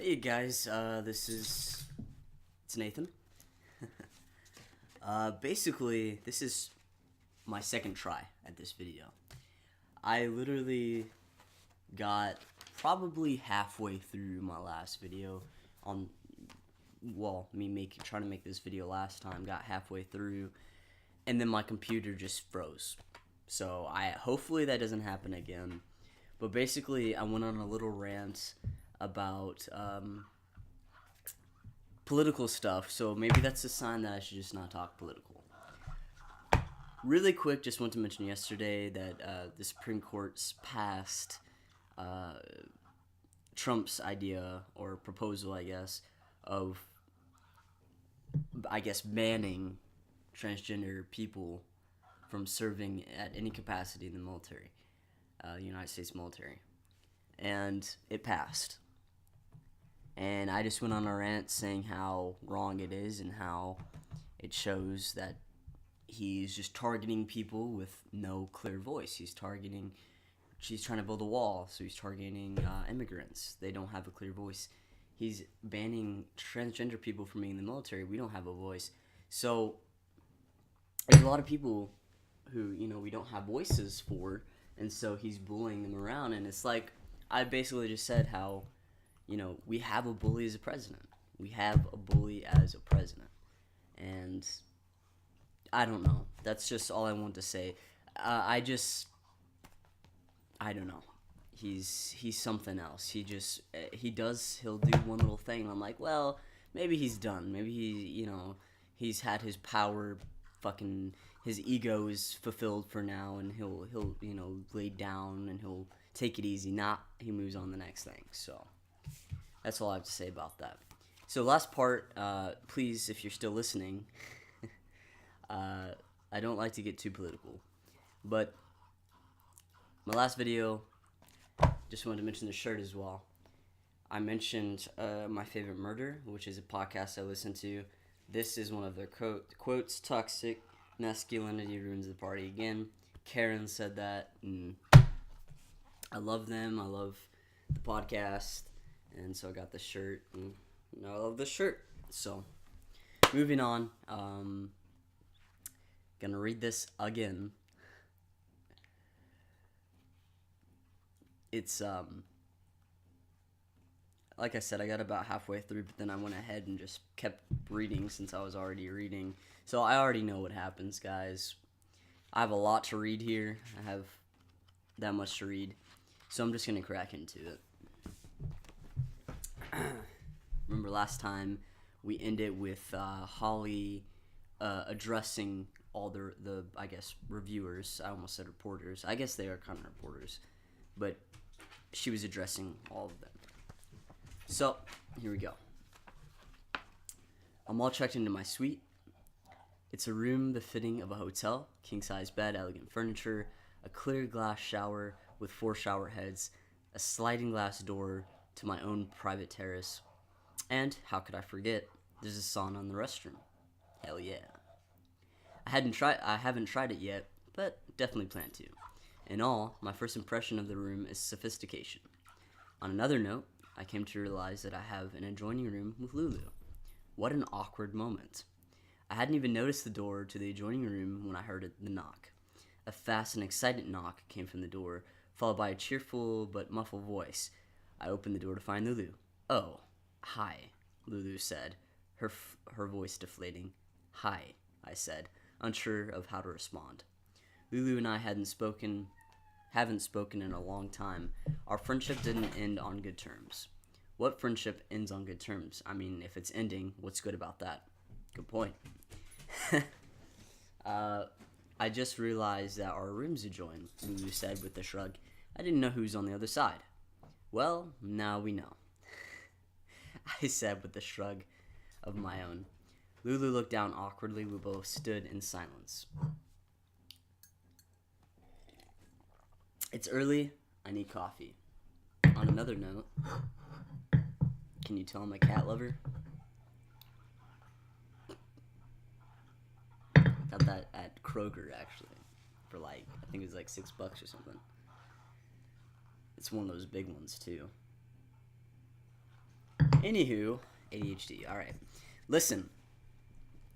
Hey guys, it's Nathan. Basically, this is my second try at this video. I literally got probably halfway through my last video on, trying to make this video last time, got halfway through, and then my computer just froze. So hopefully that doesn't happen again. But basically, I went on a little rant about political stuff, so maybe that's a sign that I should just not talk political. Really quick, just want to mention yesterday that the Supreme Court's passed Trump's idea or proposal, of banning transgender people from serving at any capacity in the military, the United States military, and it passed. And I just went on a rant saying how wrong it is and how it shows that he's just targeting people with no clear voice. He's trying to build a wall, so he's targeting immigrants. They don't have a clear voice. He's banning transgender people from being in the military. We don't have a voice. So there's a lot of people who, we don't have voices for, and so he's bullying them around. And it's like, I basically just said how, we have a bully as a president. We have a bully as a president. And I don't know. That's just all I want to say. I don't know. He's something else. He'll do one little thing, and I'm like, well, maybe he's done. Maybe he's had his power, his ego is fulfilled for now, and he'll lay down and he'll take it easy. He moves on to the next thing. So that's all I have to say about that. So last part, please, if you're still listening, I don't like to get too political, but my last video, just wanted to mention the shirt as well. I mentioned My Favorite Murder, which is a podcast I listen to. This is one of their quotes: "Toxic masculinity ruins the party." Again, Karen said that, and I love them. I love the podcast, and so I got the shirt, and I love the shirt. So, moving on. Gonna read this again. It's like I said, I got about halfway through, but then I went ahead and just kept reading since I was already reading. So I already know what happens, guys. I have a lot to read here. I have that much to read. So I'm just going to crack into it. Remember last time we ended with Holly addressing all the reviewers. I almost said reporters. I guess they are kind of reporters. But she was addressing all of them. So, here we go. I'm all checked into my suite. It's a room befitting of a hotel, king-size bed, elegant furniture, a clear glass shower with 4 shower heads, a sliding glass door to my own private terrace, and, how could I forget, there's a sauna in the restroom. Hell yeah. I haven't tried it yet, but definitely plan to. In all, my first impression of the room is sophistication. On another note, I came to realize that I have an adjoining room with Lulu. What an awkward moment. I hadn't even noticed the door to the adjoining room when I heard the knock. A fast and excited knock came from the door, followed by a cheerful but muffled voice. I opened the door to find Lulu. "Oh, hi," Lulu said, her voice deflating. "Hi," I said, unsure of how to respond. Lulu and I haven't spoken in a long time. Our friendship didn't end on good terms. What friendship ends on good terms? I mean, if it's ending, what's good about that? Good point. I just realized that our rooms adjoin, Lulu said with a shrug. I didn't know who's on the other side. Well, now we know, I said with a shrug of my own. Lulu looked down awkwardly. We both stood in silence. It's early. I need coffee. On another note, can you tell I'm a cat lover? Got that at Kroger, actually, for I think it was $6 or something. It's one of those big ones, too. Anywho, ADHD. All right. Listen,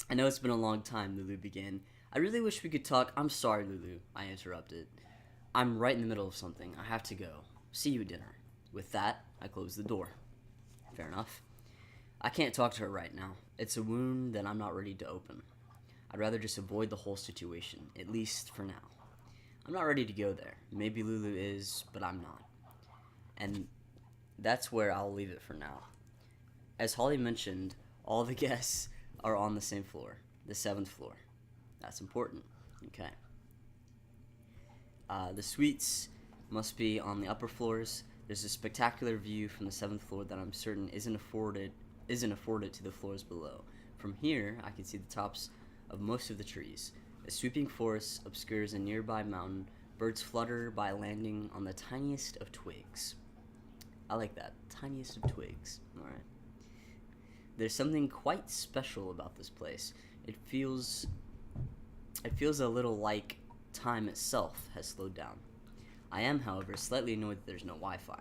I know it's been a long time, Lulu began. I really wish we could talk. I'm sorry, Lulu, I interrupted. I'm right in the middle of something. I have to go. See you at dinner. With that, I closed the door. Fair enough. I can't talk to her right now. It's a wound that I'm not ready to open. I'd rather just avoid the whole situation, at least for now. I'm not ready to go there. Maybe Lulu is, but I'm not. And that's where I'll leave it for now. As Holly mentioned, all the guests are on the same floor, the 7th floor. That's important. Okay. The suites must be on the upper floors. There's a spectacular view from the 7th floor that I'm certain isn't afforded to the floors below. From here, I can see the tops of most of the trees. A sweeping forest obscures a nearby mountain. Birds flutter by landing on the tiniest of twigs. I like that. Tiniest of twigs. Alright. There's something quite special about this place. It feels a little like time itself has slowed down. I am, however, slightly annoyed that there's no Wi-Fi,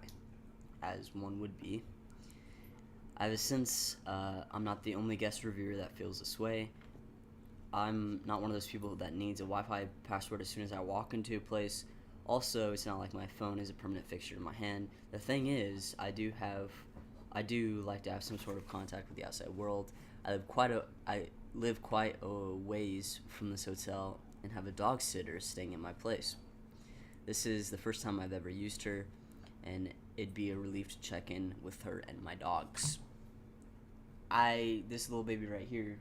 as one would be. I have a sense I'm not the only guest reviewer that feels this way. I'm not one of those people that needs a Wi-Fi password as soon as I walk into a place. Also, it's not like my phone is a permanent fixture in my hand. The thing is, I do like to have some sort of contact with the outside world. I live quite a ways from this hotel and have a dog sitter staying at my place. This is the first time I've ever used her, and it'd be a relief to check in with her and my dogs. This little baby right here,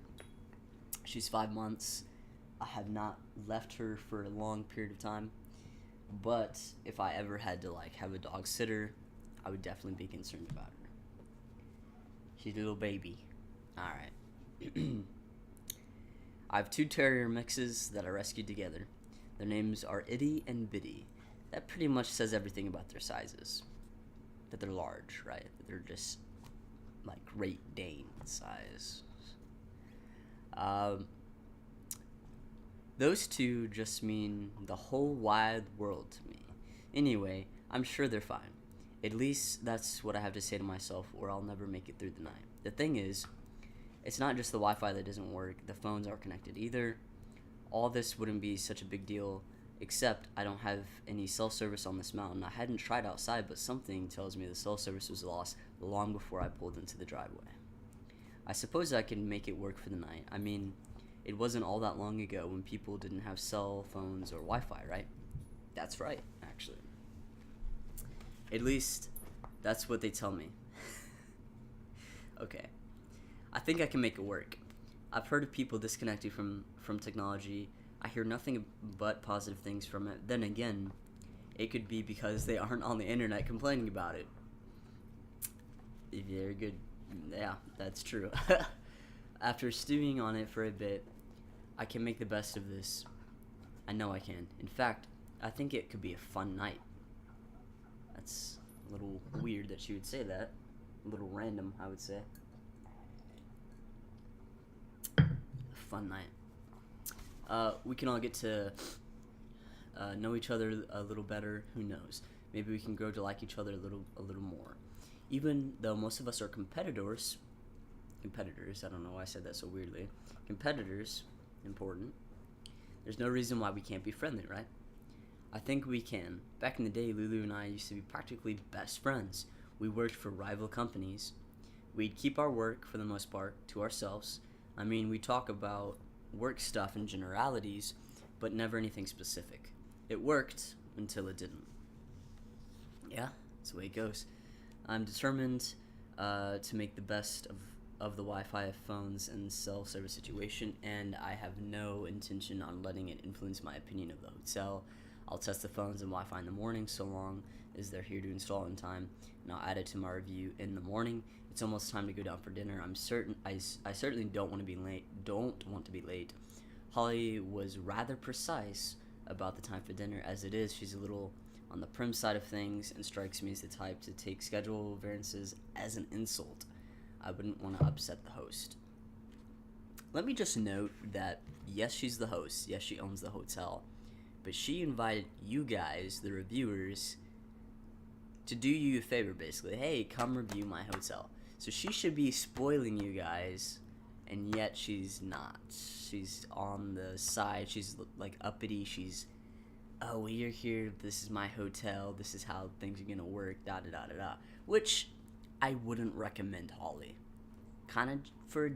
she's 5 months. I have not left her for a long period of time, but if I ever had to have a dog sitter, I would definitely be concerned about her. She's a little baby. Alright. I have 2 terrier mixes that I rescued together. Their names are Itty and Bitty. That pretty much says everything about their sizes. That they're large, right? That they're just like Great Dane size. Those 2 just mean the whole wide world to me. Anyway, I'm sure they're fine. At least that's what I have to say to myself, or I'll never make it through the night. The thing is, it's not just the Wi-Fi that doesn't work. The phones aren't connected either. All this wouldn't be such a big deal, except I don't have any cell service on this mountain. I hadn't tried outside, but something tells me the cell service was lost long before I pulled into the driveway. I suppose I can make it work for the night. I mean, it wasn't all that long ago when people didn't have cell phones or Wi-Fi, right? That's right, actually. At least, that's what they tell me. Okay. I think I can make it work. I've heard of people disconnecting from technology. I hear nothing but positive things from it. Then again, it could be because they aren't on the internet complaining about it. Very good. Yeah, that's true. After stewing on it for a bit, I can make the best of this. I know I can. In fact, I think it could be a fun night. That's a little weird that she would say that. A little random, I would say. A fun night. We can all get to know each other a little better. Who knows? Maybe we can grow to like each other a little more. Even though most of us are competitors, I don't know why I said that so weirdly. Competitors, important. There's no reason why we can't be friendly, right? I think we can. Back in the day, Lulu and I used to be practically best friends. We worked for rival companies. We'd keep our work, for the most part, to ourselves. I mean, we talk about work stuff in generalities, but never anything specific. It worked until it didn't. Yeah, that's the way it goes. I'm determined to make the best of the Wi-Fi, phones, and cell service situation, and I have no intention on letting it influence my opinion of the hotel. I'll test the phones and Wi-Fi in the morning so long as they're here to install in time, and I'll add it to my review in the morning. It's almost time to go down for dinner. I certainly don't want to be late. Holly was rather precise about the time for dinner. As it is, she's a little on the prim side of things and strikes me as the type to take schedule variances as an insult. I wouldn't want to upset the host. Let me just note that, yes, she's the host. Yes, she owns the hotel. But she invited you guys, the reviewers, to do you a favor, basically. Hey, come review my hotel. So she should be spoiling you guys, and yet she's not. She's on the side. She's like uppity. She's, oh, well, you're here. This is my hotel. This is how things are gonna work. Da da da da da. Which I wouldn't recommend, Holly. Kind of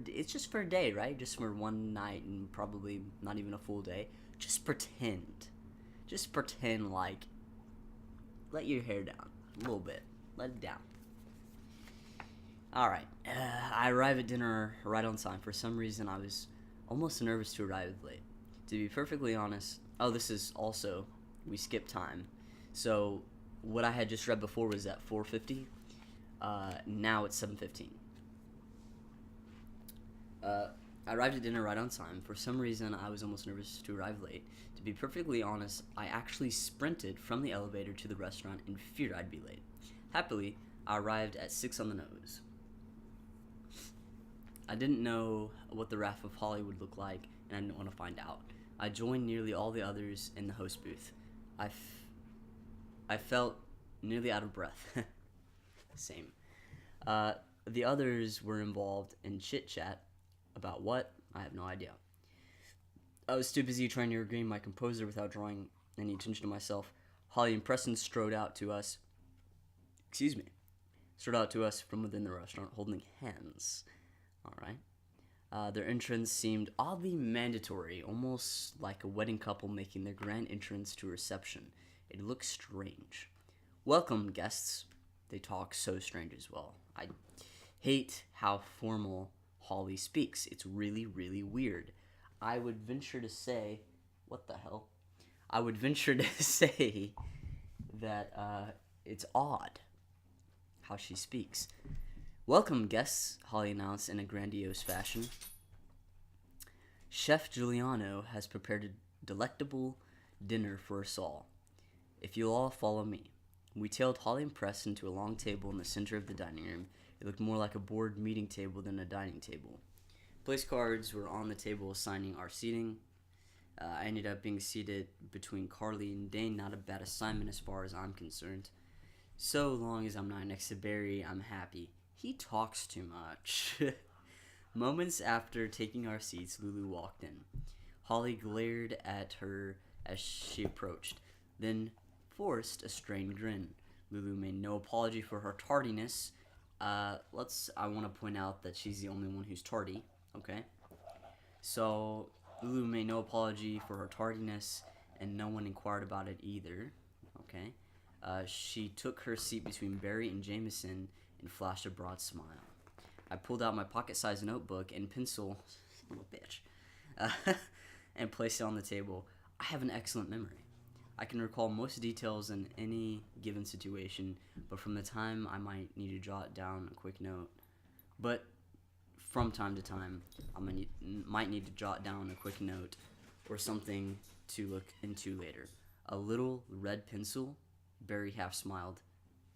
it's just for a day, right? Just for one night and probably not even a full day. Just pretend. Just pretend like, let your hair down a little bit. Let it down. Alright, I arrived at dinner right on time. For some reason, I was almost nervous to arrive late. To be perfectly honest, this is also, we skipped time. So, what I had just read before was at 4:50. Now it's 7:15. I arrived at dinner right on time. For some reason, I was almost nervous to arrive late. To be perfectly honest, I actually sprinted from the elevator to the restaurant in fear I'd be late. Happily, I arrived at 6 on the nose. I didn't know what the Wrath of Holly would look like, and I didn't want to find out. I joined nearly all the others in the host booth. I felt nearly out of breath. Same. The others were involved in chit-chat. About what? I have no idea. I was too busy trying to regain my composure without drawing any attention to myself. Holly and Preston strode out to us from within the restaurant, holding hands. Alright. Their entrance seemed oddly mandatory, almost like a wedding couple making their grand entrance to a reception. It looked strange. Welcome, guests. They talk so strange as well. I hate how formal Holly speaks. It's really, really weird. I would venture to say, what the hell? I would venture to say that it's odd how she speaks. Welcome, guests, Holly announced in a grandiose fashion. Chef Giuliano has prepared a delectable dinner for us all. If you'll all follow me. We tailed Holly and Preston to a long table in the center of the dining room. It looked more like a board meeting table than a dining table. Place cards were on the table assigning our seating. I ended up being seated between Carly and Dane. Not a bad assignment as far as I'm concerned. So long as I'm not next to Barry, I'm happy. He talks too much. Moments after taking our seats, Lulu walked in. Holly glared at her as she approached, then forced a strained grin. Lulu made no apology for her tardiness. I want to point out that she's the only one who's tardy, okay? So, Lulu made no apology for her tardiness, and no one inquired about it either, okay? She took her seat between Barry and Jameson and flashed a broad smile. I pulled out my pocket-sized notebook and pencil, little bitch, and placed it on the table. I have an excellent memory. I can recall most details in any given situation, but from time to time, I might need to jot down a quick note or something to look into later. A little red pencil? Barry half smiled.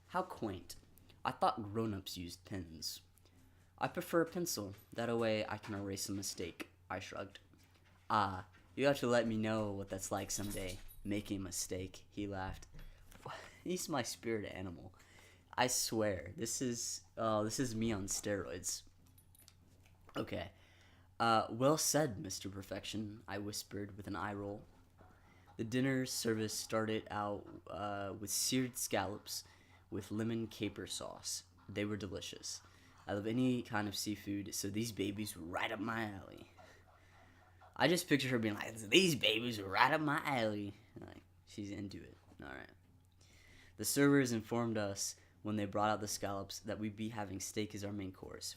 How quaint. I thought grown-ups used pens. I prefer a pencil. That way I can erase a mistake. I shrugged. You have to let me know what that's like someday. Making a mistake, he laughed. He's my spirit animal. I swear, this is me on steroids. Okay. Well said, Mr. Perfection, I whispered with an eye roll. The dinner service started out with seared scallops with lemon caper sauce. They were delicious. I love any kind of seafood, so these babies were right up my alley. I just picture her being like, these babies are right up my alley. Like, she's into it. Alright. The servers informed us when they brought out the scallops that we'd be having steak as our main course.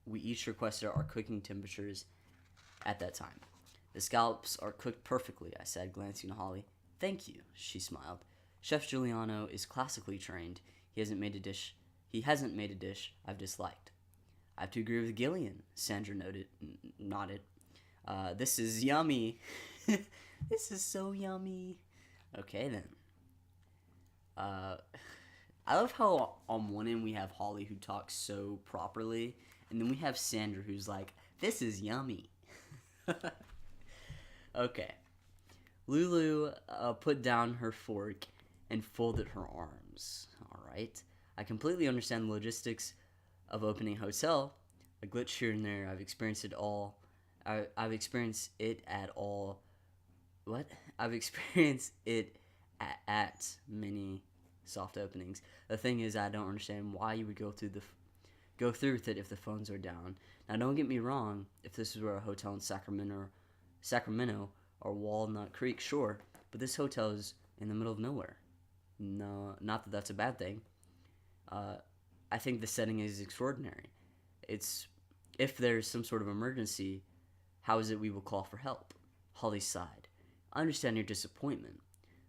We each requested our cooking temperatures at that time. The scallops are cooked perfectly, I said, glancing at Holly. Thank you, she smiled. Chef Giuliano is classically trained. He hasn't made a dish I've disliked. I have to agree with Gillian, Sandra nodded. This is yummy. This is so yummy. Okay, then. I love how on one end we have Holly who talks so properly, and then we have Sandra who's like, this is yummy. Okay. Lulu put down her fork and folded her arms. Alright. I completely understand the logistics of opening a hotel, a glitch here and there. I've experienced it all. I've experienced it at all. What? I've experienced it at many soft openings. The thing is, I don't understand why you would go through with it if the phones are down. Now, don't get me wrong. If this were a hotel in Sacramento or Walnut Creek, sure, but this hotel is in the middle of nowhere. No, not that that's a bad thing. I think the setting is extraordinary. It's if there's some sort of emergency, how is it we will call for help? Holly sighed. I understand your disappointment.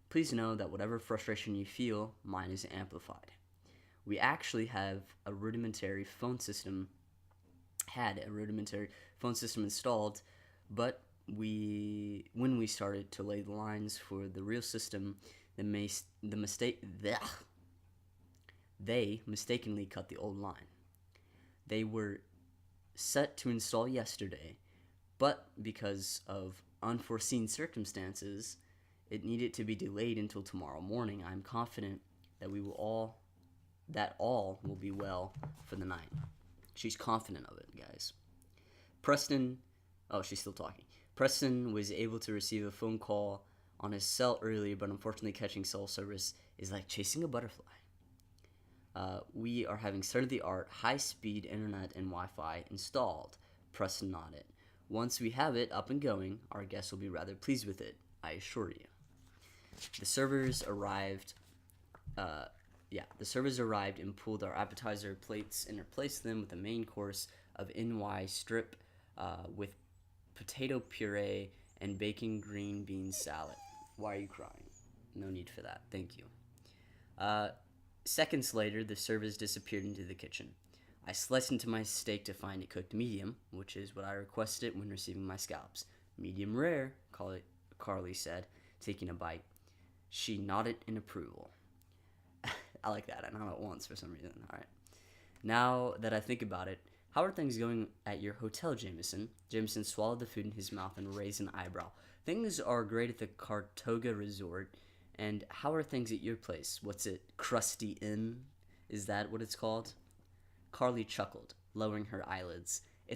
Please know that whatever frustration you feel, mine is amplified. We actually had a rudimentary phone system installed, but when we started to lay the lines for the real system, they mistakenly cut the old line. They were set to install yesterday, but because of unforeseen circumstances, it needed to be delayed until tomorrow morning. I'm confident that all will be well for the night. She's confident of it, guys. She's still talking. Preston was able to receive a phone call on his cell earlier, but unfortunately catching cell service is like chasing a butterfly. We are having state-of-the-art high-speed internet and Wi-Fi installed. Preston nodded. Once we have it up and going, our guests will be rather pleased with it, I assure you. The servers arrived and pulled our appetizer plates and replaced them with a main course of NY strip with potato puree and bacon green bean salad. Why are you crying? No need for that. Thank you. Seconds later, the servers disappeared into the kitchen. I sliced into my steak to find it cooked medium, which is what I requested when receiving my scallops. Medium rare, Carly said, taking a bite. She nodded in approval. I like that. I know it once for some reason. All right. Now that I think about it, how are things going at your hotel, Jameson? Jameson swallowed the food in his mouth and raised an eyebrow. Things are great at the Cartoga Resort. And how are things at your place? What's it? Krusty Inn? Is that what it's called? Carly chuckled, lowering her eyelids. I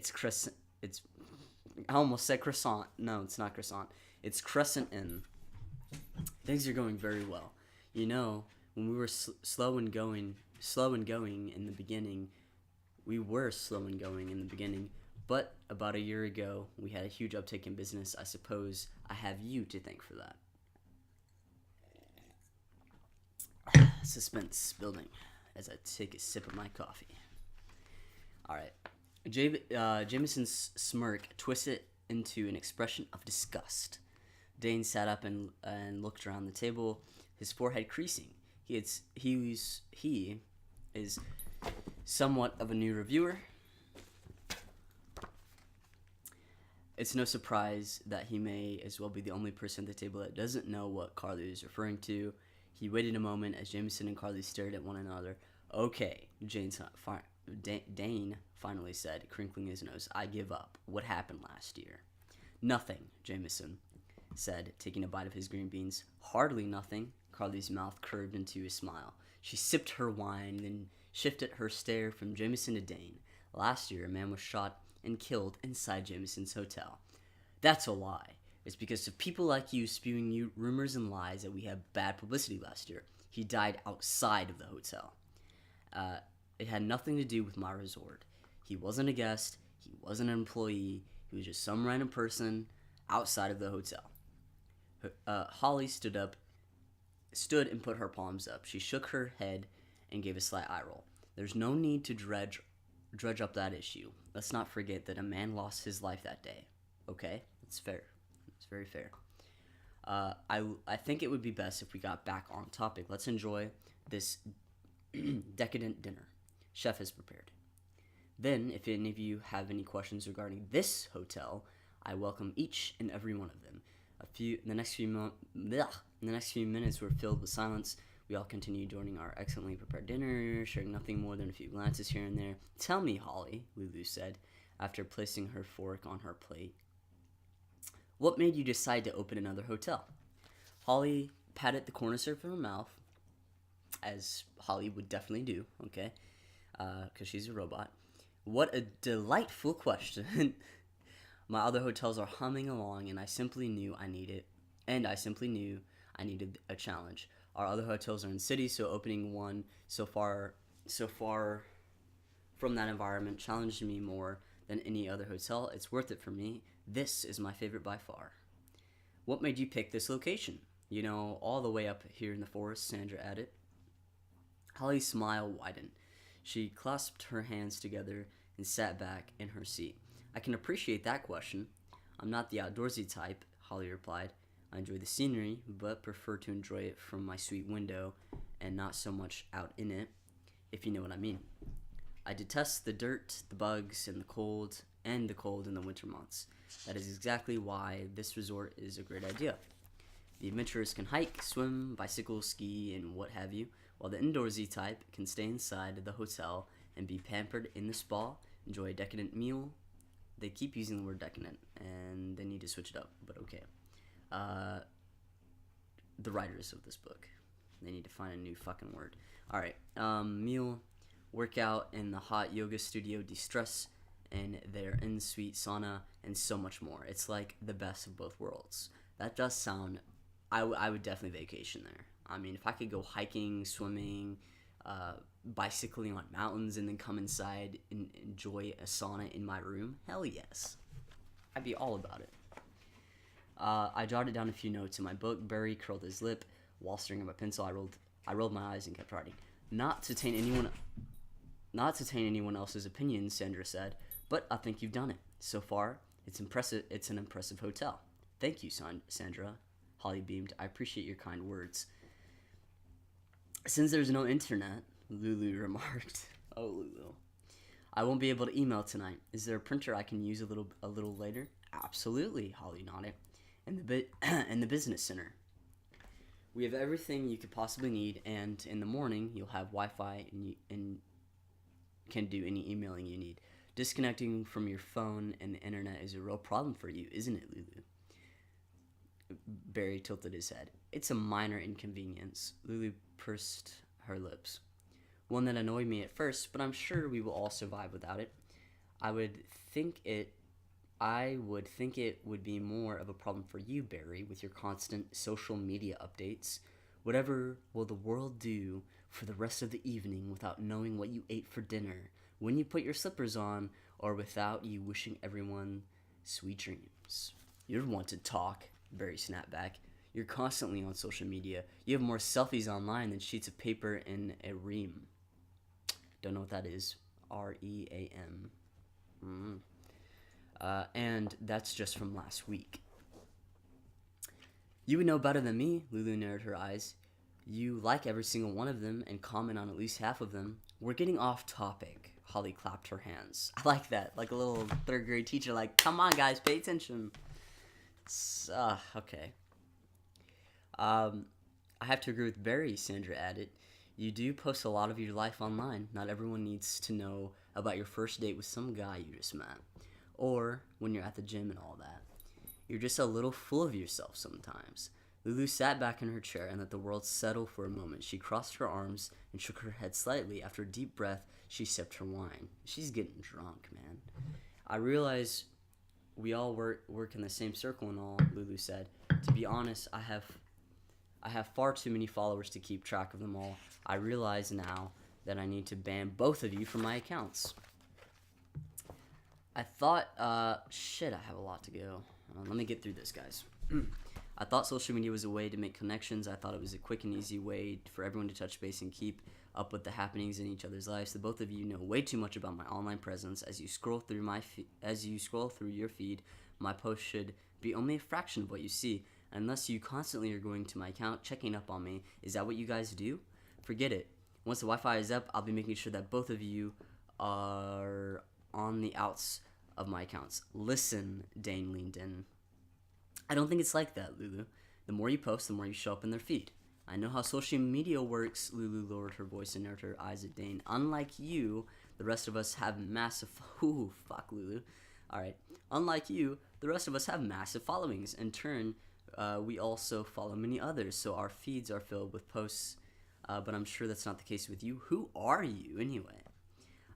almost said croissant. No, it's not croissant. It's Crescent Inn. Things are going very well. You know, when we were slow and going in the beginning, but about a year ago, we had a huge uptake in business. I suppose I have you to thank for that. Suspense building as I take a sip of my coffee. All right. Jameson's smirk twisted into an expression of disgust. Dane sat up and looked around the table, his forehead creasing. He is somewhat of a new reviewer. It's no surprise that he may as well be the only person at the table that doesn't know what Carly is referring to. He waited a moment as Jameson and Carly stared at one another. Okay, Dane finally said, crinkling his nose. I give up. What happened last year? Nothing, Jameson said, taking a bite of his green beans. Hardly nothing. Carly's mouth curved into a smile. She sipped her wine, then shifted her stare from Jameson to Dane. Last year, a man was shot and killed inside Jameson's hotel. That's a lie. It's because of people like you spewing rumors and lies that we had bad publicity last year. He died outside of the hotel. It had nothing to do with my resort. He wasn't a guest. He wasn't an employee. He was just some random person outside of the hotel. Holly stood and put her palms up. She shook her head and gave a slight eye roll. There's no need to dredge up that issue. Let's not forget that a man lost his life that day. Okay? It's fair. It's very fair. I think it would be best if we got back on topic. Let's enjoy this decadent dinner. Chef is prepared. Then, if any of you have any questions regarding this hotel, I welcome each and every one of them. The next few minutes were filled with silence. We all continued joining our excellently prepared dinner, sharing nothing more than a few glances here and there. Tell me, Holly, Lulu said, after placing her fork on her plate. What made you decide to open another hotel? Holly patted the corner surface of her mouth, as Holly would definitely do, okay? because she's a robot. What a delightful question. My other hotels are humming along, and I simply knew I needed a challenge. Our other hotels are in cities, so opening one so far from that environment challenged me more than any other hotel. It's worth it for me. This is my favorite by far. What made you pick this location? You know, all the way up here in the forest, Sandra added. Holly's smile widened. She clasped her hands together and sat back in her seat. I can appreciate that question. I'm not the outdoorsy type, Holly replied. I enjoy the scenery, but prefer to enjoy it from my suite window and not so much out in it, if you know what I mean. I detest the dirt, the bugs, and the cold in the winter months. That is exactly why this resort is a great idea. The adventurers can hike, swim, bicycle, ski, and what have you, while the indoorsy type can stay inside the hotel and be pampered in the spa, enjoy a decadent meal. They keep using the word decadent, and they need to switch it up, but okay. The writers of this book, they need to find a new fucking word. Alright, meal, workout in the hot yoga studio, de-stress in their in-suite sauna, and so much more. It's like the best of both worlds. That does sound... I would definitely vacation there. I mean, if I could go hiking, swimming, bicycling on mountains, and then come inside and enjoy a sauna in my room, hell yes. I'd be all about it. I jotted down a few notes in my book. Barry curled his lip while staring at my pencil. I rolled my eyes and kept writing. Not to taint anyone else's opinion, Sandra said, but I think you've done it. So far, it's impressive. It's an impressive hotel. Thank you, Sandra. Holly beamed. I appreciate your kind words. Since there's no internet, Lulu remarked. Oh, Lulu. I won't be able to email tonight. Is there a printer I can use a little later? Absolutely, Holly nodded. In the business center. We have everything you could possibly need, and in the morning you'll have Wi-Fi and can do any emailing you need. Disconnecting from your phone and the internet is a real problem for you, isn't it, Lulu? Barry tilted his head. It's a minor inconvenience. Lulu pursed her lips. One that annoyed me at first, but I'm sure we will all survive without it. I would think it would be more of a problem for you, Barry, with your constant social media updates. Whatever will the world do for the rest of the evening without knowing what you ate for dinner, when you put your slippers on, or without you wishing everyone sweet dreams? You're one to talk, Barry snapped back. You're constantly on social media. You have more selfies online than sheets of paper in a ream. Don't know what that is. R-E-A-M. And that's just from last week. You would know better than me, Lulu narrowed her eyes. You like every single one of them and comment on at least half of them. We're getting off topic. Holly clapped her hands. I like that. Like a little third grade teacher, like, come on guys, pay attention. Okay. I have to agree with Barry, Sandra added. You do post a lot of your life online. Not everyone needs to know about your first date with some guy you just met. Or when you're at the gym and all that. You're just a little full of yourself sometimes. Lulu sat back in her chair and let the world settle for a moment. She crossed her arms and shook her head slightly. After a deep breath, she sipped her wine. She's getting drunk, man. I realize we all work in the same circle and all, Lulu said. To be honest, I have far too many followers to keep track of them all. I realize now that I need to ban both of you from my accounts. I thought, shit, I have a lot to go. Let me get through this, guys. I thought social media was a way to make connections. I thought it was a quick and easy way for everyone to touch base and keep up with the happenings in each other's lives. The both of you know way too much about my online presence. As you scroll through your feed, my posts should be only a fraction of what you see. Unless you constantly are going to my account, checking up on me. Is that what you guys do? Forget it. Once the Wi-Fi is up, I'll be making sure that both of you are on the outs of my accounts. Listen, Dane leaned in. I don't think it's like that, Lulu. The more you post, the more you show up in their feed. I know how social media works, Lulu lowered her voice and narrowed her eyes at Dane. Unlike you, the rest of us have massive... Ooh, fuck, Lulu. Alright. Unlike you, the rest of us have massive followings. In turn, we also follow many others, so our feeds are filled with posts, but I'm sure that's not the case with you. Who are you, anyway?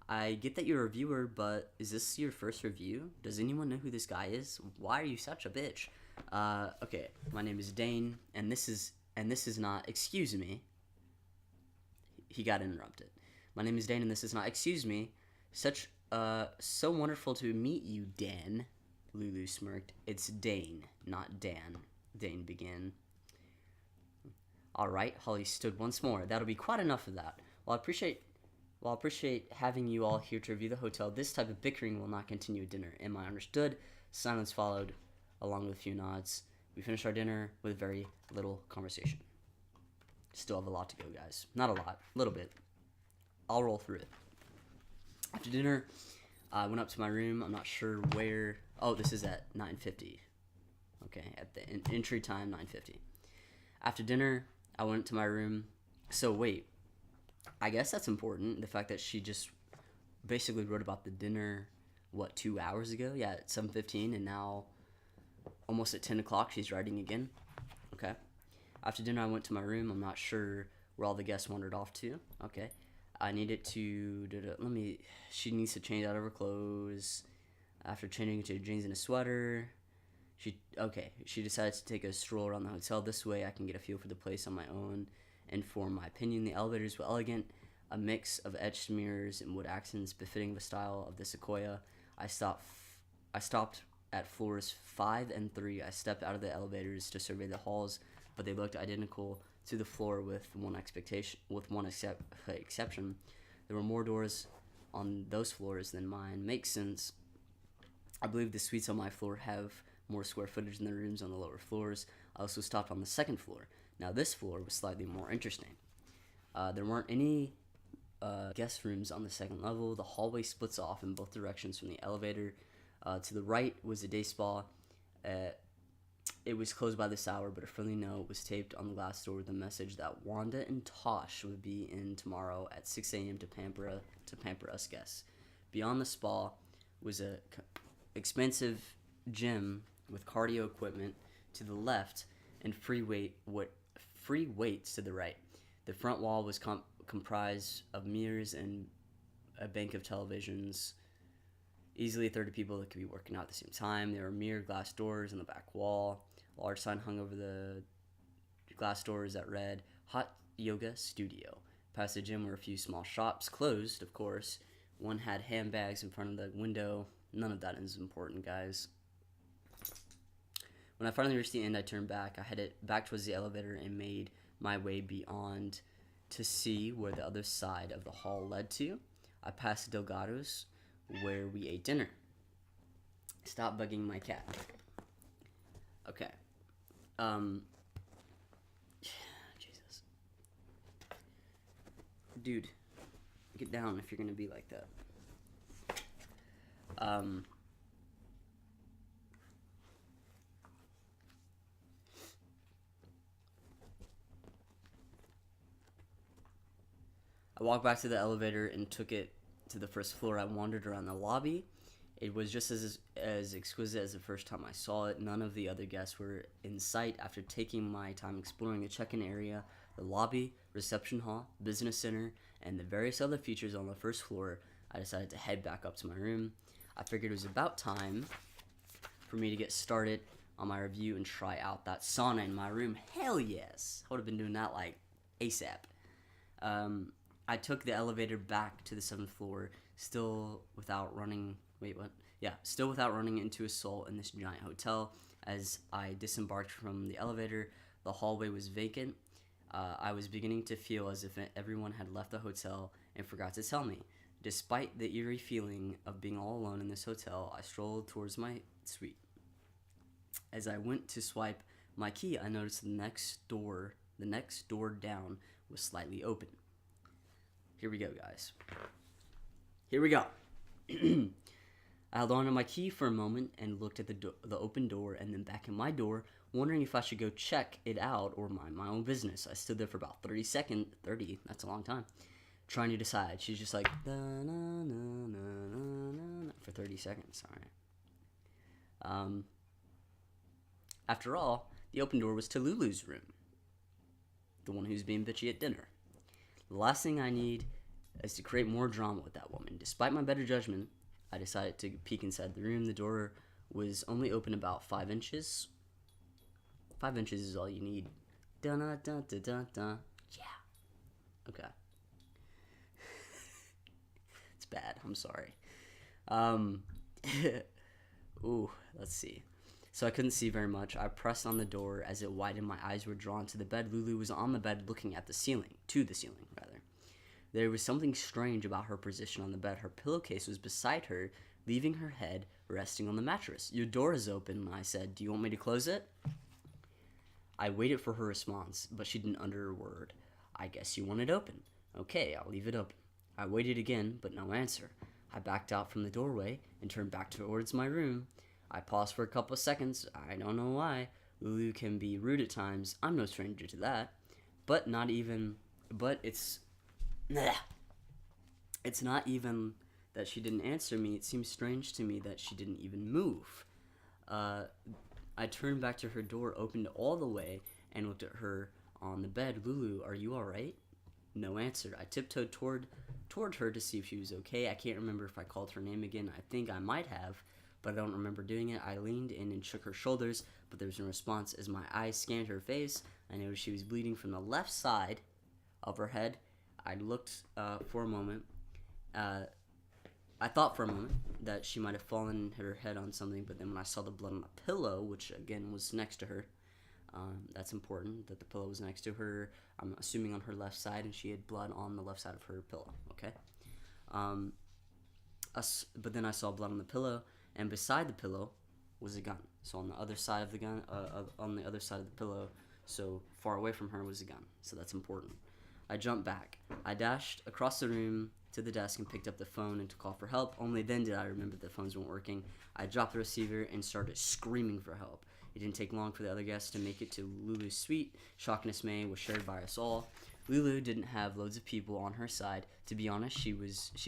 I get that you're a reviewer, but is this your first review? Does anyone know who this guy is? Why are you such a bitch? Okay, my name is Dane, and this is not, excuse me. He got interrupted. My name is Dane, and this is not, excuse me. So wonderful to meet you, Dan. Lulu smirked. It's Dane, not Dan. Dane began. All right, Holly stood once more. That'll be quite enough of that. While I appreciate having you all here to review the hotel, this type of bickering will not continue at dinner. Am I understood? Silence followed, along with a few nods. We finished our dinner with very little conversation. Still have a lot to go, guys. Not a lot, a little bit. I'll roll through it. After dinner, I went up to my room. I'm not sure where. Oh, this is at 9:50. Okay, at the entry time, 9:50. After dinner, I went to my room. So wait, I guess that's important. The fact that she just basically wrote about the dinner, 2 hours ago? Yeah, at 7:15, and now almost at 10 o'clock, she's writing again. Okay. After dinner, I went to my room. I'm not sure where all the guests wandered off to. Okay. I needed to, she needs to change out of her clothes. After changing into jeans and a sweater, she decided to take a stroll around the hotel. This way I can get a feel for the place on my own and form my opinion. The elevators were elegant, a mix of etched mirrors and wood accents befitting the style of the Sequoia. I stopped at floors 5 and 3. I stepped out of the elevators to survey the halls, but they looked identical to the floor with one exception. There were more doors on those floors than mine. Makes sense. I believe the suites on my floor have more square footage than the rooms on the lower floors. I also stopped on the second floor. Now this floor was slightly more interesting. There weren't any guest rooms on the second level. The hallway splits off in both directions from the elevator. To the right was a day spa. It was closed by this hour, but a friendly note was taped on the glass door with a message that Wanda and Tosh would be in tomorrow at 6 a.m. to pamper us guests. Beyond the spa was a expensive gym with cardio equipment to the left and free weights to the right. The front wall was comprised of mirrors and a bank of televisions. Easily 30 people that could be working out at the same time. There were mirrored glass doors on the back wall. A large sign hung over the glass doors that read, Hot Yoga Studio. Past the gym were a few small shops, closed, of course. One had handbags in front of the window. None of that is important, guys. When I finally reached the end, I turned back. I headed back towards the elevator and made my way beyond to see where the other side of the hall led to. I passed Delgado's, where we ate dinner. Stop bugging my cat. Okay. Jesus. Dude, get down if you're gonna be like that. I walked back to the elevator and took it to the first floor. I wandered around the lobby. It was just as exquisite as the first time I saw it. None of the other guests were in sight. After taking my time exploring the check-in area, the lobby, reception hall, business center, and the various other features on the first floor, I decided to head back up to my room. I figured it was about time for me to get started on my review and try out that sauna in my room. Hell yes! I would have been doing that like ASAP. I took the elevator back to the 7th floor, still without running into assault in this giant hotel. As I disembarked from the elevator, the hallway was vacant. I was beginning to feel as if everyone had left the hotel and forgot to tell me. Despite the eerie feeling of being all alone in this hotel, I strolled towards my suite. As I went to swipe my key, I noticed the next door down was slightly open. Here we go, guys. Here we go. I held on to my key for a moment and looked at the open door and then back at my door, wondering if I should go check it out or mind my own business. I stood there for about 30 seconds. 30, that's a long time. Trying to decide. She's just like, for 30 seconds. All right. After all, the open door was to Lulu's room. The one who's being bitchy at dinner. The last thing I need is to create more drama with that woman. Despite my better judgment, I decided to peek inside the room. The door was only open about 5 inches. 5 inches is all you need. Dun dun dun dun dun dun. Yeah. Okay. It's bad. I'm sorry. Ooh, let's see. So I couldn't see very much. I pressed on the door as it widened. My eyes were drawn to the bed. Lulu was on the bed looking at the ceiling. To the ceiling, rather. There was something strange about her position on the bed. Her pillowcase was beside her, leaving her head resting on the mattress. Your door is open, I said. Do you want me to close it? I waited for her response, but she didn't utter a word. I guess you want it open. Okay, I'll leave it open. I waited again, but no answer. I backed out from the doorway and turned back towards my room. I paused for a couple of seconds. I don't know why. Lulu can be rude at times. I'm no stranger to that. But it's not even that she didn't answer me. It seems strange to me that she didn't even move. I turned back to her door, opened all the way, and looked at her on the bed. Lulu, are you alright? No answer. I tiptoed toward her to see if she was okay. I can't remember if I called her name again. I think I might have, but I don't remember doing it. I leaned in and shook her shoulders, but there was no response. As my eyes scanned her face, I noticed she was bleeding from the left side of her head. I looked for a moment. I thought for a moment that she might have fallen and hit her head on something, but then when I saw the blood on the pillow, which again was next to her, that's important that the pillow was next to her. I'm assuming on her left side, and she had blood on the left side of her pillow. Okay. But then I saw blood on the pillow, and beside the pillow was a gun. So on the other side of the gun, on the other side of the pillow, so far away from her was a gun. So that's important. I jumped back. I dashed across the room to the desk and picked up the phone and to call for help. Only then did I remember the phones weren't working. I dropped the receiver and started screaming for help. It didn't take long for the other guests to make it to Lulu's suite. Shock and dismay was shared by us all. Lulu didn't have loads of people on her side. To be honest, she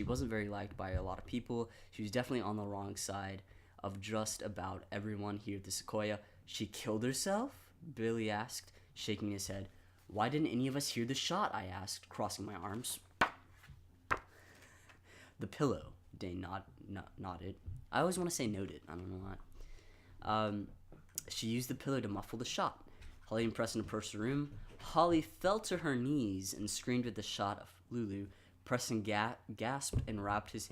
wasn't very liked by a lot of people. She was definitely on the wrong side of just about everyone here at the Sequoia. She killed herself? Billy asked, shaking his head. Why didn't any of us hear the shot? I asked, crossing my arms. The pillow, Dane nodded. I always want to say noted. I don't know why. She used the pillow to muffle the shot. Holly and Preston approached the room. Holly fell to her knees and screamed at the shot of Lulu. Preston gasped and wrapped his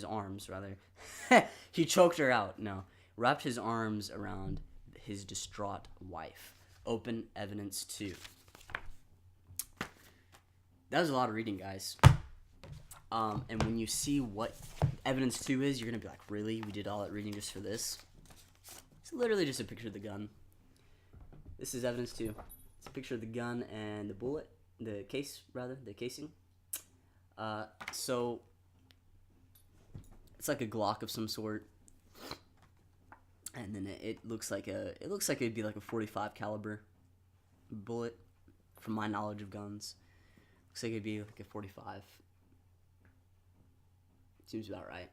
arms. He choked her out. No, wrapped his arms around his distraught wife. Open evidence 2. That was a lot of reading, guys. And when you see what evidence 2 is, you're going to be like, really? We did all that reading just for this? It's literally just a picture of the gun. This is evidence 2. It's a picture of the gun and the bullet. The casing. So, it's like a Glock of some sort. And then it looks like it'd be like a .45 caliber bullet, from my knowledge of guns. Looks like it'd be like a .45. Seems about right.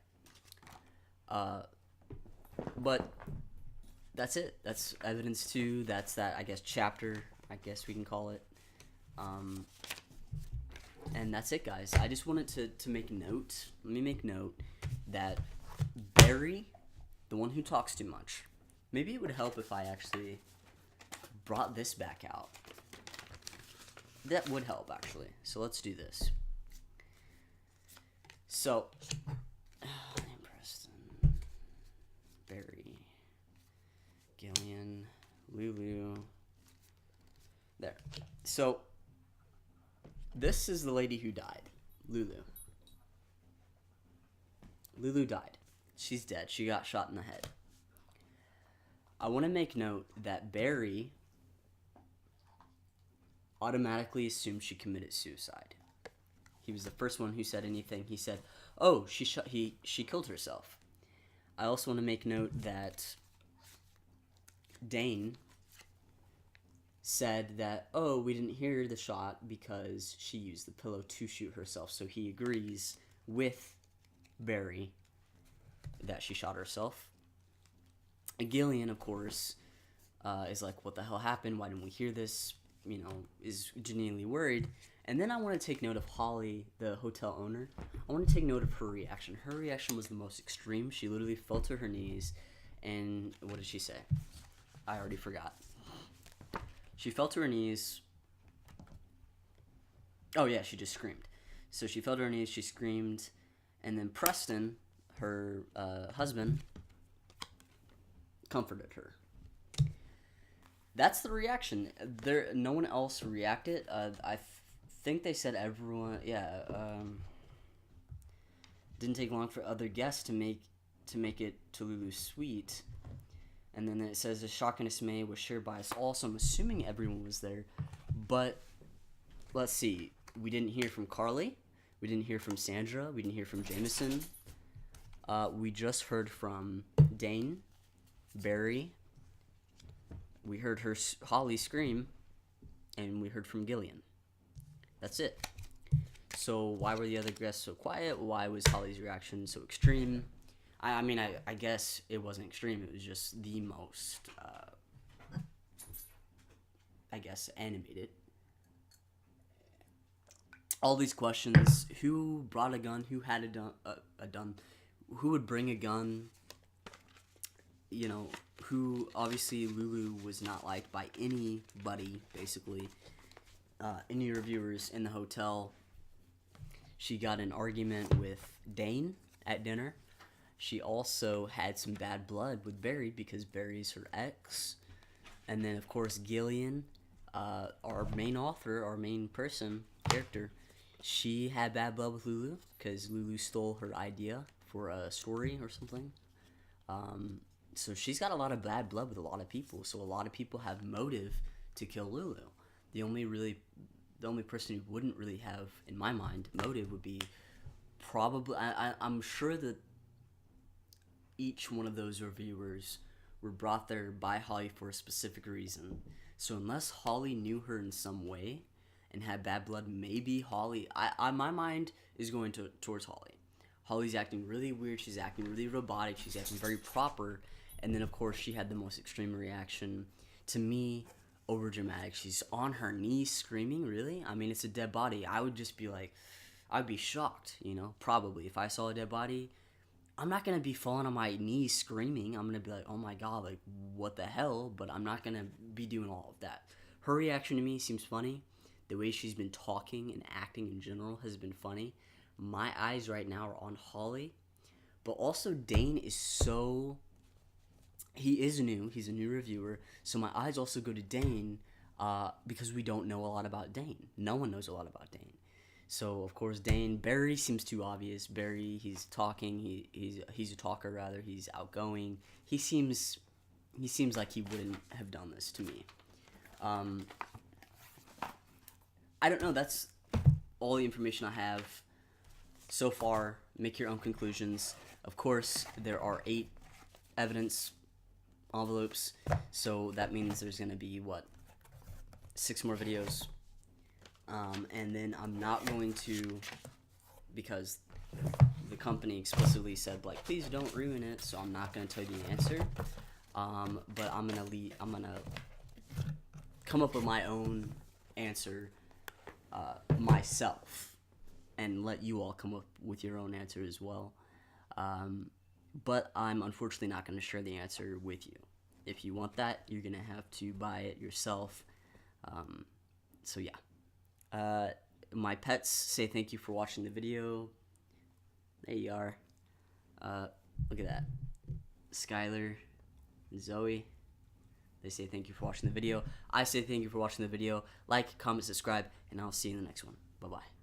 But that's it. That's evidence 2. That's that, I guess, chapter, I guess we can call it. And that's it, guys. I just wanted to make note. Let me make note that Barry, the one who talks too much, maybe it would help if I actually brought this back out. That would help, actually. So let's do this. So, Preston, Barry, Gillian, Lulu. There. So, this is the lady who died. Lulu. Lulu died. She's dead. She got shot in the head. I want to make note that Barry automatically assumed she committed suicide. He was the first one who said anything. He said, "Oh, she killed herself." I also want to make note that Dane said that, "Oh, we didn't hear the shot because she used the pillow to shoot herself." So he agrees with Barry that she shot herself. And Gillian, of course, is like, "What the hell happened? Why didn't we hear this?" Is genuinely worried. And then I want to take note of Holly, the hotel owner. I want to take note of her reaction. Her reaction was the most extreme. She literally fell to her knees, and what did she say? I already forgot. She fell to her knees. Oh yeah, she just screamed. So she fell to her knees, she screamed, and then Preston, her husband, comforted her. That's the reaction. No one else reacted. I think they said everyone. Yeah. Didn't take long for other guests to make it to Lulu's suite, and then it says the shock and dismay was shared by us all. So I'm assuming everyone was there, but let's see. We didn't hear from Carly. We didn't hear from Sandra. We didn't hear from Jameson. We just heard from Dane, Barry. We heard Holly scream, and we heard from Gillian. That's it. So why were the other guests so quiet? Why was Holly's reaction so extreme? I mean, I guess it wasn't extreme. It was just the most, I guess, animated. All these questions: who brought a gun? Who had a gun? Who would bring a gun? You know, who obviously Lulu was not liked by anybody, basically. Any reviewers in the hotel. She got an argument with Dane at dinner. She also had some bad blood with Barry because Barry's her ex. And then, of course, Gillian, our main author, our main character, she had bad blood with Lulu because Lulu stole her idea for a story or something. So she's got a lot of bad blood with a lot of people. So a lot of people have motive to kill Lulu. The only person who wouldn't really have, in my mind, motive would be probably. I'm sure that each one of those reviewers were brought there by Holly for a specific reason. So unless Holly knew her in some way and had bad blood, maybe Holly. My mind is going towards Holly. Holly's acting really weird. She's acting really robotic. She's acting very proper. And then, of course, she had the most extreme reaction. To me, over dramatic. She's on her knees screaming, really? I mean, it's a dead body. I would just be like, I'd be shocked, probably. If I saw a dead body, I'm not going to be falling on my knees screaming. I'm going to be like, oh my God, like, what the hell? But I'm not going to be doing all of that. Her reaction to me seems funny. The way she's been talking and acting in general has been funny. My eyes right now are on Holly. But also, Dane is so... He is new. He's a new reviewer. So my eyes also go to Dane because we don't know a lot about Dane. No one knows a lot about Dane. So, of course, Dane. Barry seems too obvious. Barry, he's talking. He's a talker, rather. He's outgoing. He seems like he wouldn't have done this to me. I don't know. That's all the information I have so far. Make your own conclusions. Of course, there are 8 evidence envelopes, so that means there's gonna be 6 more videos, and then I'm not going to, because the company explicitly said please don't ruin it, so I'm not gonna tell you the answer, but I'm gonna come up with my own answer myself and let you all come up with your own answer as well. But I'm unfortunately not going to share the answer with you. If you want that, you're going to have to buy it yourself. So yeah. My pets say thank you for watching the video. There you are. Look at that. Skylar and Zoe. They say thank you for watching the video. I say thank you for watching the video. Like, comment, subscribe, and I'll see you in the next one. Bye-bye.